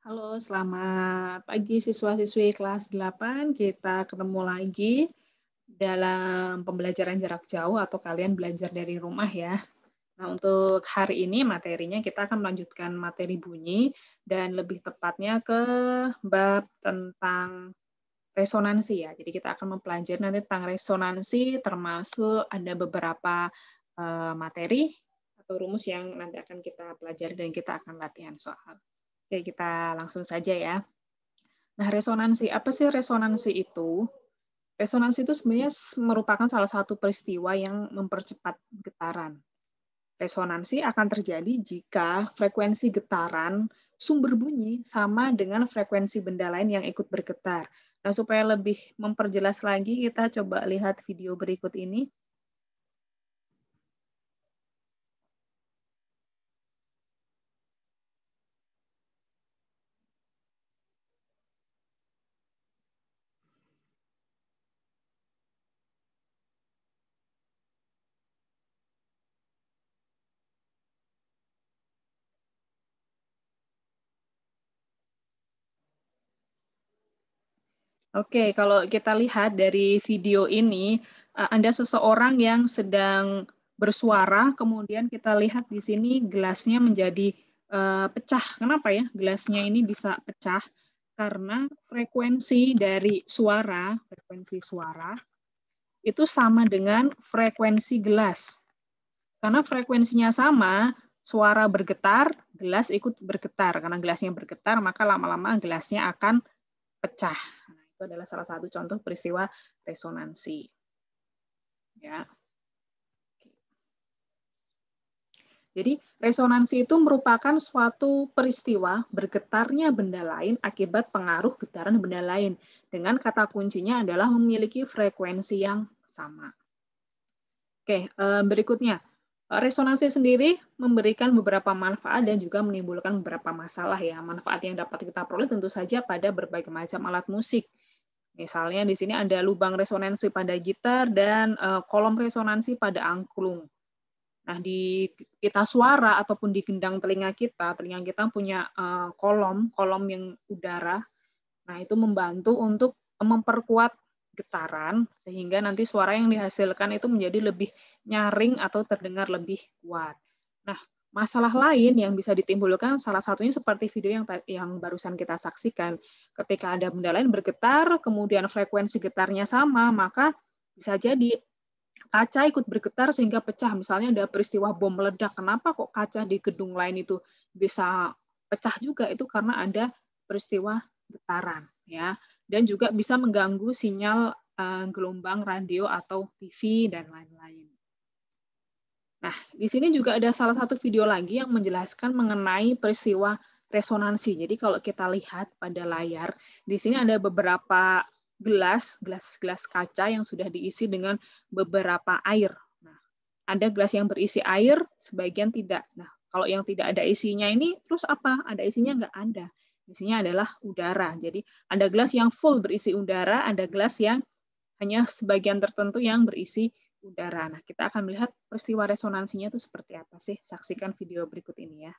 Halo, selamat pagi siswa-siswi kelas 8. Kita ketemu lagi dalam pembelajaran jarak jauh atau kalian belajar dari rumah ya. Nah, untuk hari ini materinya kita akan melanjutkan materi bunyi dan lebih tepatnya ke bab tentang resonansi ya. Jadi kita akan mempelajari nanti tentang resonansi termasuk ada beberapa materi atau rumus yang nanti akan kita pelajari dan kita akan latihan soal. Oke, kita langsung saja ya. Nah, resonansi, apa sih resonansi itu? Resonansi itu sebenarnya merupakan salah satu peristiwa yang mempercepat getaran. Resonansi akan terjadi jika frekuensi getaran sumber bunyi sama dengan frekuensi benda lain yang ikut bergetar. Nah, supaya lebih memperjelas lagi, kita coba lihat video berikut ini. Oke, kalau kita lihat dari video ini, ada seseorang yang sedang bersuara, kemudian kita lihat di sini gelasnya menjadi, pecah. Kenapa ya gelasnya ini bisa pecah? Karena frekuensi suara itu sama dengan frekuensi gelas. Karena frekuensinya sama, suara bergetar, gelas ikut bergetar. Karena gelasnya bergetar, maka lama-lama gelasnya akan pecah. Nah, itu adalah salah satu contoh peristiwa resonansi. Ya. Jadi resonansi itu merupakan suatu peristiwa bergetarnya benda lain akibat pengaruh getaran benda lain. Dengan kata kuncinya adalah memiliki frekuensi yang sama. Oke, berikutnya. Resonansi sendiri memberikan beberapa manfaat dan juga menimbulkan beberapa masalah ya. Manfaat yang dapat kita peroleh tentu saja pada berbagai macam alat musik. Misalnya di sini ada lubang resonansi pada gitar dan kolom resonansi pada angklung. Nah, di kita suara ataupun di gendang telinga kita punya kolom yang udara. Nah, itu membantu untuk memperkuat getaran sehingga nanti suara yang dihasilkan itu menjadi lebih nyaring atau terdengar lebih kuat. Nah, masalah lain yang bisa ditimbulkan salah satunya seperti video yang barusan kita saksikan. Ketika ada benda lain bergetar, kemudian frekuensi getarnya sama, maka bisa jadi kaca ikut bergetar sehingga pecah. Misalnya ada peristiwa bom meledak. Kenapa kok kaca di gedung lain itu bisa pecah juga? Itu karena ada peristiwa getaran ya. Dan juga bisa mengganggu sinyal gelombang radio atau TV dan lain-lain. Nah, di sini juga ada salah satu video lagi yang menjelaskan mengenai peristiwa resonansi. Jadi kalau kita lihat pada layar, di sini ada beberapa gelas kaca yang sudah diisi dengan beberapa air. Nah, ada gelas yang berisi air, sebagian tidak. Nah, kalau yang tidak ada isinya ini, terus apa? Ada isinya nggak ada. Isinya adalah udara. Jadi ada gelas yang full berisi udara, ada gelas yang hanya sebagian tertentu yang berisi udara. Nah, kita akan melihat peristiwa resonansinya itu seperti apa sih. Saksikan video berikut ini ya.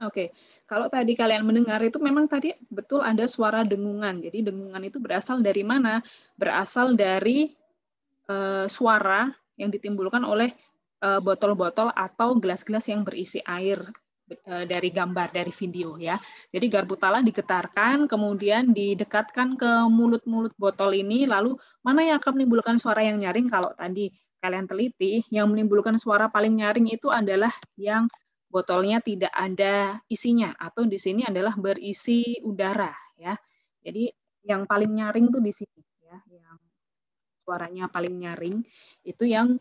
Oke, kalau tadi kalian mendengar itu memang tadi betul ada suara dengungan. Jadi dengungan itu berasal dari mana? Berasal dari suara yang ditimbulkan oleh botol-botol atau gelas-gelas yang berisi air dari gambar, dari video ya. Jadi garpu tala digetarkan, kemudian didekatkan ke mulut-mulut botol ini, lalu mana yang akan menimbulkan suara yang nyaring? Kalau tadi kalian teliti, yang menimbulkan suara paling nyaring itu adalah yang botolnya tidak ada isinya atau di sini adalah berisi udara ya. Jadi yang paling nyaring tuh di sini ya, yang suaranya paling nyaring itu yang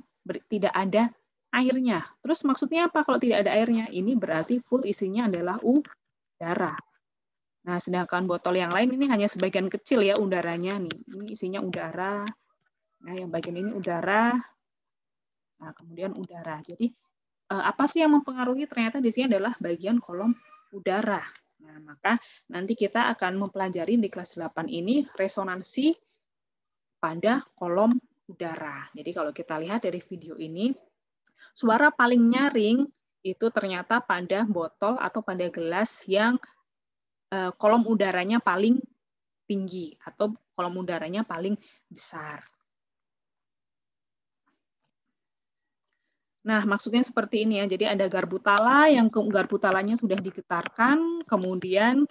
tidak ada airnya. Terus maksudnya apa kalau tidak ada airnya? Ini berarti full isinya adalah udara. Nah, sedangkan botol yang lain ini hanya sebagian kecil ya udaranya nih. Ini isinya udara. Nah, yang bagian ini udara. Nah, kemudian udara. Jadi apa sih yang mempengaruhi? Ternyata di sini adalah bagian kolom udara. Nah, maka nanti kita akan mempelajari di kelas 8 ini resonansi pada kolom udara. Jadi kalau kita lihat dari video ini, suara paling nyaring itu ternyata pada botol atau pada gelas yang kolom udaranya paling tinggi atau kolom udaranya paling besar. Nah, maksudnya seperti ini ya. Jadi ada garpu tala yang garpu talanya sudah digetarkan, kemudian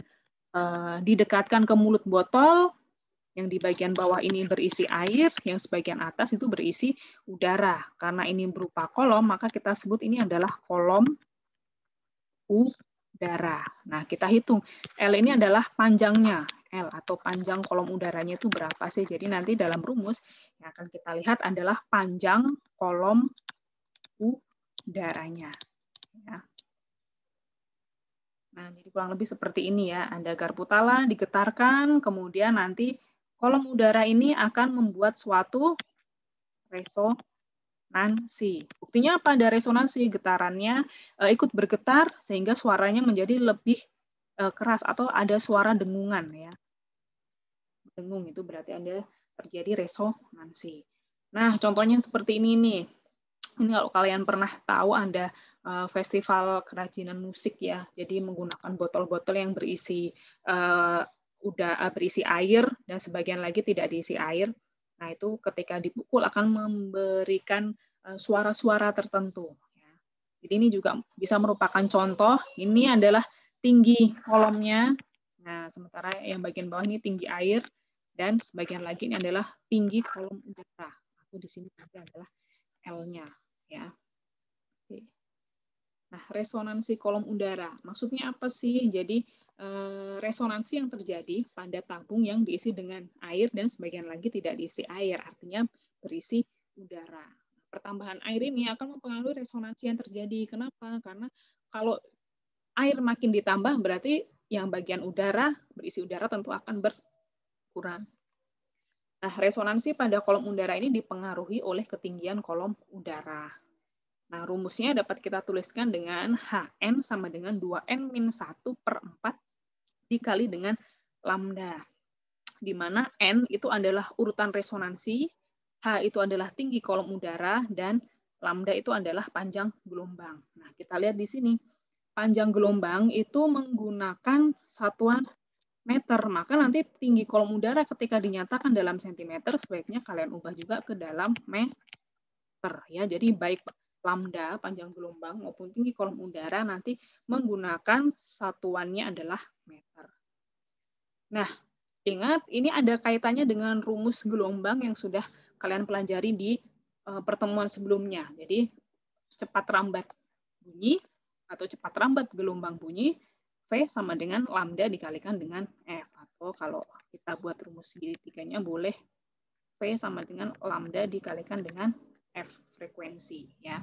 didekatkan ke mulut botol, yang di bagian bawah ini berisi air, yang sebagian atas itu berisi udara. Karena ini berupa kolom, maka kita sebut ini adalah kolom udara. Nah, kita hitung. L ini adalah panjangnya. L atau panjang kolom udaranya itu berapa sih? Jadi nanti dalam rumus yang akan kita lihat adalah panjang kolom udaranya. Ya. Nah, jadi kurang lebih seperti ini ya. Ada garpu tala digetarkan, kemudian nanti kolom udara ini akan membuat suatu resonansi. Buktinya apa? Ada resonansi, getarannya ikut bergetar sehingga suaranya menjadi lebih keras atau ada suara dengungan ya. Dengung itu berarti ada terjadi resonansi. Nah, contohnya seperti ini nih. Ini kalau kalian pernah tahu ada festival kerajinan musik ya. Jadi menggunakan botol-botol yang berisi berisi air dan sebagian lagi tidak diisi air. Nah, itu ketika dipukul akan memberikan suara-suara tertentu. Jadi ini juga bisa merupakan contoh. Ini adalah tinggi kolomnya. Nah, sementara yang bagian bawah ini tinggi air dan sebagian lagi ini adalah tinggi kolom udara. Aku di sini adalah L-nya. Ya. Oke. Nah, resonansi kolom udara. Maksudnya apa sih? Jadi, resonansi yang terjadi pada tabung yang diisi dengan air dan sebagian lagi tidak diisi air. Artinya berisi udara. Pertambahan air ini akan mempengaruhi resonansi yang terjadi. Kenapa? Karena kalau air makin ditambah, berarti yang bagian udara, berisi udara tentu akan berkurang. Nah, resonansi pada kolom udara ini dipengaruhi oleh ketinggian kolom udara. Nah, rumusnya dapat kita tuliskan dengan Hn sama dengan 2n-1/4 dikali dengan lambda. Di mana N itu adalah urutan resonansi, H itu adalah tinggi kolom udara, dan lambda itu adalah panjang gelombang. Nah, kita lihat di sini. Panjang gelombang itu menggunakan satuan meter. Maka nanti tinggi kolom udara ketika dinyatakan dalam sentimeter, sebaiknya kalian ubah juga ke dalam meter. Ya, jadi baik lambda, panjang gelombang, maupun tinggi kolom udara nanti menggunakan satuannya adalah meter. Nah, ingat ini ada kaitannya dengan rumus gelombang yang sudah kalian pelajari di pertemuan sebelumnya. Jadi, cepat rambat bunyi atau cepat rambat gelombang bunyi, V sama dengan lambda dikalikan dengan F. Atau kalau kita buat rumus segitiganya boleh V sama dengan lambda dikalikan dengan F, frekuensi. Ya.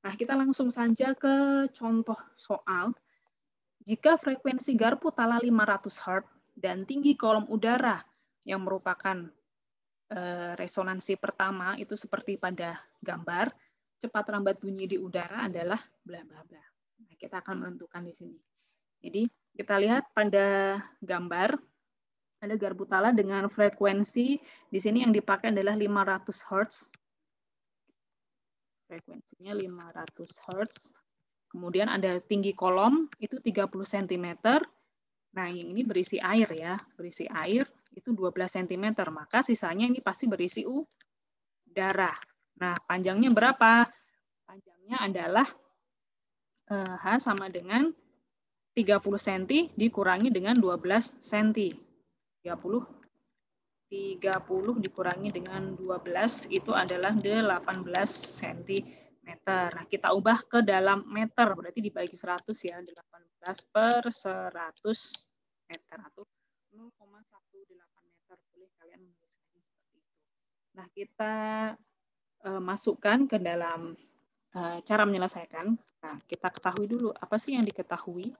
Nah, kita langsung saja ke contoh soal. Jika frekuensi garpu tala 500 Hz dan tinggi kolom udara yang merupakan resonansi pertama itu seperti pada gambar, cepat rambat bunyi di udara adalah bla bla bla. Nah, kita akan menentukan di sini. Jadi, kita lihat pada gambar ada garpu tala dengan frekuensi di sini yang dipakai adalah 500 Hz. Frekuensinya 500 Hz. Kemudian ada tinggi kolom itu 30 cm. Nah, yang ini berisi air ya. Berisi air itu 12 cm. Maka sisanya ini pasti berisi udara. Nah, panjangnya berapa? Panjangnya adalah H sama dengan 30 cm dikurangi dengan 12 cm. 30 dikurangi dengan 12 itu adalah 18 cm. Nah, kita ubah ke dalam meter, berarti dibagi 100 ya, 18/100 meter atau 0,18 meter. Boleh kalian menuliskan seperti itu. Nah, kita masukkan ke dalam cara menyelesaikan. Nah, kita ketahui dulu apa sih yang diketahui.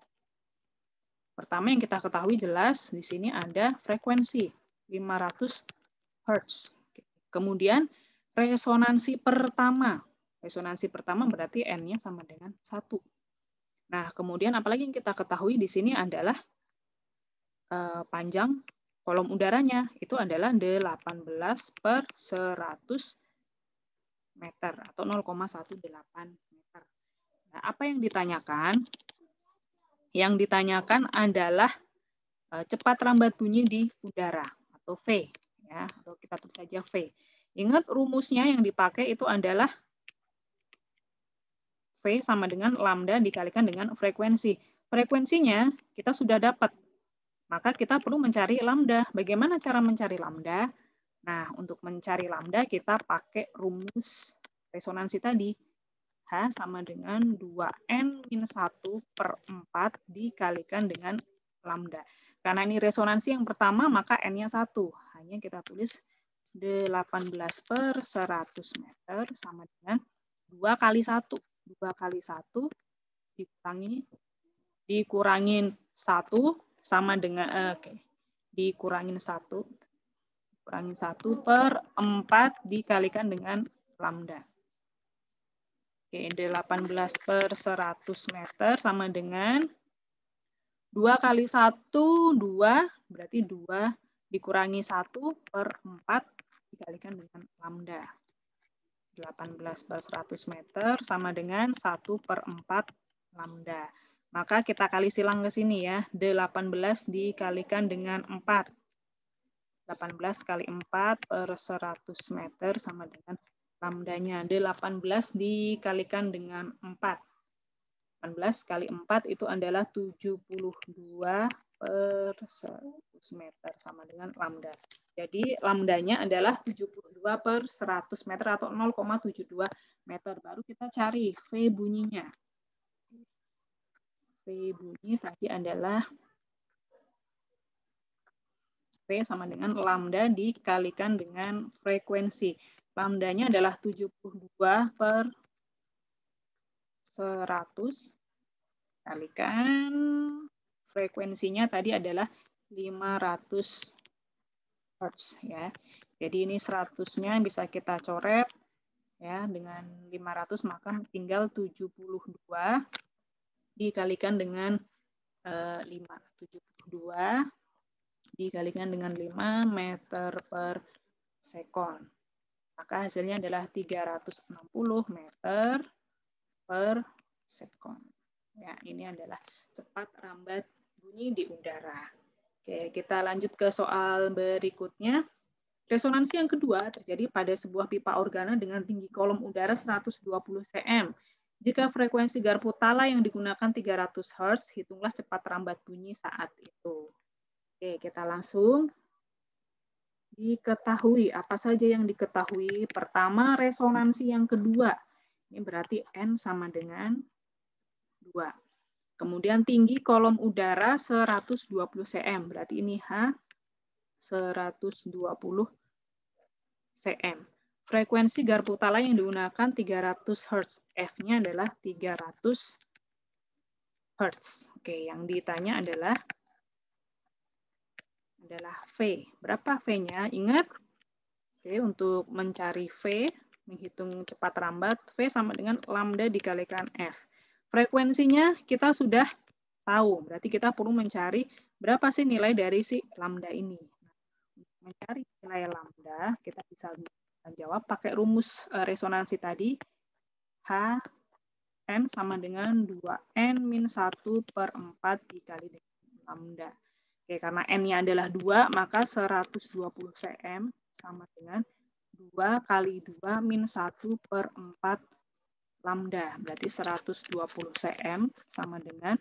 Pertama yang kita ketahui jelas di sini ada frekuensi 500 Hz. Kemudian resonansi pertama. Resonansi pertama berarti N-nya sama dengan 1. Nah, kemudian apalagi yang kita ketahui di sini adalah panjang kolom udaranya. Itu adalah 18/100 meter atau 0,18 meter. Nah, apa yang ditanyakan? Yang ditanyakan adalah cepat rambat bunyi di udara atau V, ya, atau kita tulis saja V. Ingat rumusnya yang dipakai itu adalah V sama dengan lambda dikalikan dengan frekuensi. Frekuensinya kita sudah dapat, maka kita perlu mencari lambda. Bagaimana cara mencari lambda? Nah, untuk mencari lambda kita pakai rumus resonansi tadi. H sama dengan 2N-1/4 dikalikan dengan lambda. Karena ini resonansi yang pertama, maka N-nya 1. Hanya kita tulis 18/100 meter sama dengan 2 kali 1. 2 kali 1 dikurangin 1 sama dengan, dikurangin 1. Kurangin 1/4 dikalikan dengan lambda. 18/100 meter sama dengan 2 kali 1, 2, berarti 2 dikurangi 1/4 dikalikan dengan lambda. 18/100 meter sama dengan 1/4 lambda. Maka kita kali silang ke sini ya, 18 dikalikan dengan 4. 18 kali 4/100 meter sama dengan lambdanya. 18 dikalikan dengan 4. 18 kali 4 itu adalah 72/100 meter sama dengan lambda. Jadi lambdanya adalah 72/100 meter atau 0,72 meter. Baru kita cari V bunyinya. V bunyi tadi adalah V sama dengan lambda dikalikan dengan frekuensi. Lambdanya adalah 72/100 kalikan frekuensinya tadi adalah 500 Hz ya. Jadi ini 100-nya bisa kita coret ya dengan 500 maka tinggal 72 dikalikan dengan 5. 72 dikalikan dengan 5 meter per sekon. Maka hasilnya adalah 360 meter per sekon. Ya, ini adalah cepat rambat bunyi di udara. Oke, kita lanjut ke soal berikutnya. Resonansi yang kedua terjadi pada sebuah pipa organa dengan tinggi kolom udara 120 cm. Jika frekuensi garpu tala yang digunakan 300 Hz, hitunglah cepat rambat bunyi saat itu. Oke, kita langsung diketahui. Apa saja yang diketahui? Pertama, resonansi yang kedua. Ini berarti N sama dengan 2. Kemudian tinggi kolom udara 120 cm. Berarti ini H 120 cm. Frekuensi garpu tala yang digunakan 300 Hz. F-nya adalah 300 Hz. Oke, yang ditanya adalah V. Berapa V-nya? Ingat, oke, untuk mencari V, menghitung cepat rambat, V sama dengan lambda dikalikan F. Frekuensinya kita sudah tahu, berarti kita perlu mencari berapa sih nilai dari si lambda ini. Mencari nilai lambda, kita bisa jawab pakai rumus resonansi tadi. H N sama dengan 2N-1/4 dikali dengan lambda. Oke, karena N-nya adalah 2, maka 120 cm sama dengan 2 kali 2 min 1/4 lambda. Berarti 120 cm sama dengan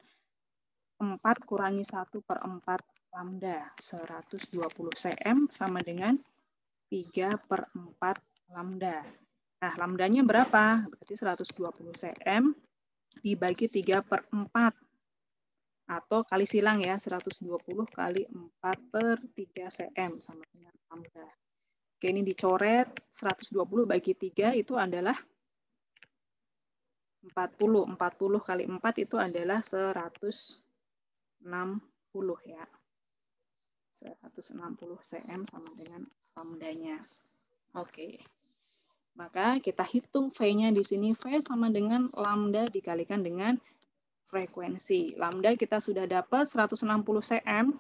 4 kurangi 1/4 lambda. 120 cm sama dengan 3/4 lambda. Nah, lambdanya berapa? Berarti 120 cm dibagi 3/4. Atau kali silang ya, 120 kali 4/3 cm sama dengan lambda. Oke, ini dicoret, 120 bagi 3 itu adalah 40 kali 4 itu adalah 160 ya. 160 cm sama dengan lambdanya. Oke. Maka kita hitung V-nya di sini. V sama dengan lambda dikalikan dengan frekuensi. Lambda kita sudah dapat 160 cm.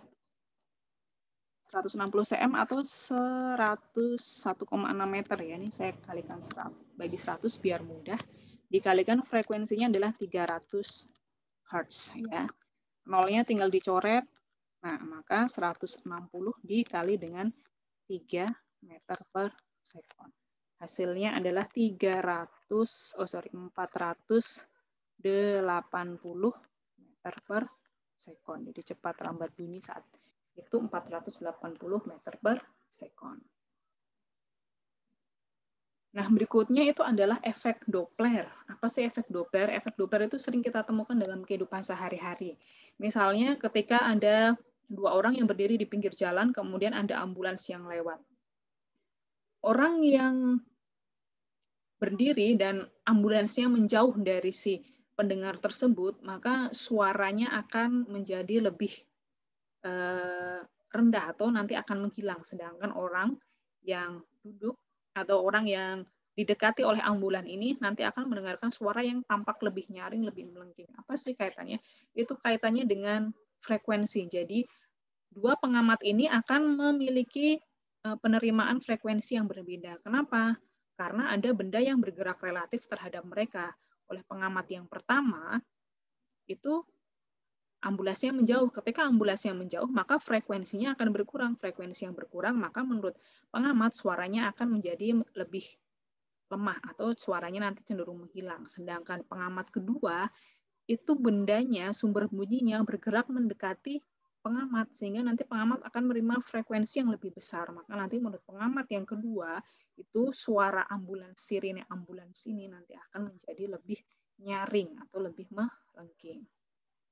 160 cm atau 101,6 meter ya. Ini saya kalikan bagi 100 biar mudah. Dikalikan frekuensinya adalah 300 Hz ya. Nolnya tinggal dicoret. Nah, maka 160 dikali dengan 3 meter per second. Hasilnya adalah 480 meter per second. Jadi cepat lambat bunyi saat itu 480 meter per second. Nah, berikutnya itu adalah efek Doppler. Apa sih efek Doppler? Efek Doppler itu sering kita temukan dalam kehidupan sehari-hari. Misalnya ketika ada 2 orang yang berdiri di pinggir jalan, kemudian ada ambulans yang lewat. Orang yang berdiri dan ambulansnya menjauh dari si pendengar tersebut, maka suaranya akan menjadi lebih rendah atau nanti akan menghilang. Sedangkan orang yang duduk atau orang yang didekati oleh ambulan ini nanti akan mendengarkan suara yang tampak lebih nyaring, lebih melengking. Apa sih kaitannya? Itu kaitannya dengan frekuensi. Jadi dua pengamat ini akan memiliki penerimaan frekuensi yang berbeda. Kenapa? Karena ada benda yang bergerak relatif terhadap mereka. Oleh pengamat yang pertama, itu ambulansnya menjauh. Ketika ambulansnya menjauh, maka frekuensinya akan berkurang. Frekuensi yang berkurang, maka menurut pengamat suaranya akan menjadi lebih lemah atau suaranya nanti cenderung menghilang. Sedangkan pengamat kedua, itu bendanya, sumber bunyinya bergerak mendekati pengamat, sehingga nanti pengamat akan menerima frekuensi yang lebih besar. Maka nanti menurut pengamat yang kedua, itu suara ambulans, sirine ambulans ini nanti akan menjadi lebih nyaring atau lebih melengking.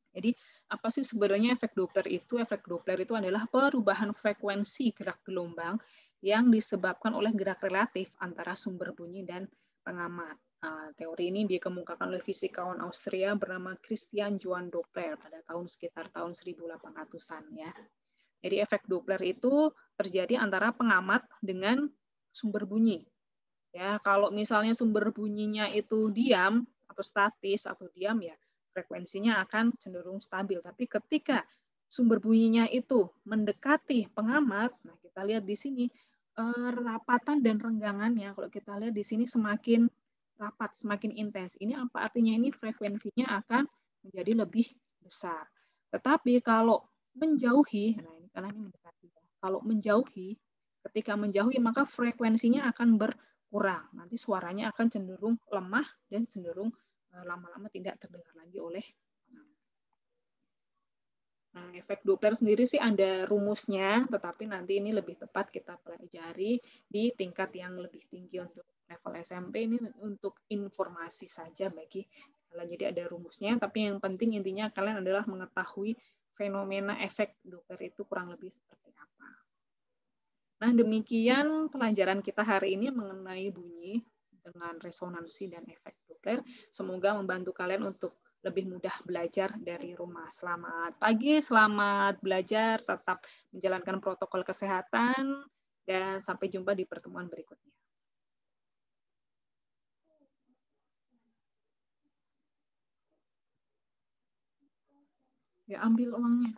Jadi apa sih sebenarnya efek Doppler itu? Efek Doppler itu adalah perubahan frekuensi gerak gelombang yang disebabkan oleh gerak relatif antara sumber bunyi dan pengamat. Teori ini dikemukakan oleh fisikawan Austria bernama Christian Johann Doppler pada sekitar tahun 1800-an ya. Jadi efek Doppler itu terjadi antara pengamat dengan sumber bunyi. Ya, kalau misalnya sumber bunyinya itu diam atau statis atau diam ya, frekuensinya akan cenderung stabil. Tapi ketika sumber bunyinya itu mendekati pengamat, nah kita lihat di sini rapatan dan renggangannya. Kalau kita lihat di sini semakin rapat, semakin intens. Ini apa artinya? Ini frekuensinya akan menjadi lebih besar. Tetapi kalau menjauhi, nah ini karena ini mendekati. Kalau menjauhi, ketika menjauhi maka frekuensinya akan berkurang. Nanti suaranya akan cenderung lemah dan cenderung lama-lama tidak terdengar lagi oleh pengamat. Nah, efek Doppler sendiri sih ada rumusnya, tetapi nanti ini lebih tepat kita pelajari di tingkat yang lebih tinggi untuk level SMP. Ini untuk informasi saja bagi kalian. Jadi ada rumusnya, tapi yang penting intinya kalian adalah mengetahui fenomena efek Doppler itu kurang lebih seperti apa. Nah, demikian pelajaran kita hari ini mengenai bunyi dengan resonansi dan efek Doppler. Semoga membantu kalian untuk lebih mudah belajar dari rumah. Selamat pagi, selamat belajar, tetap menjalankan protokol kesehatan, dan sampai jumpa di pertemuan berikutnya. Ya, ambil uangnya.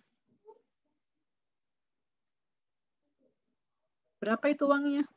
Berapa itu uangnya?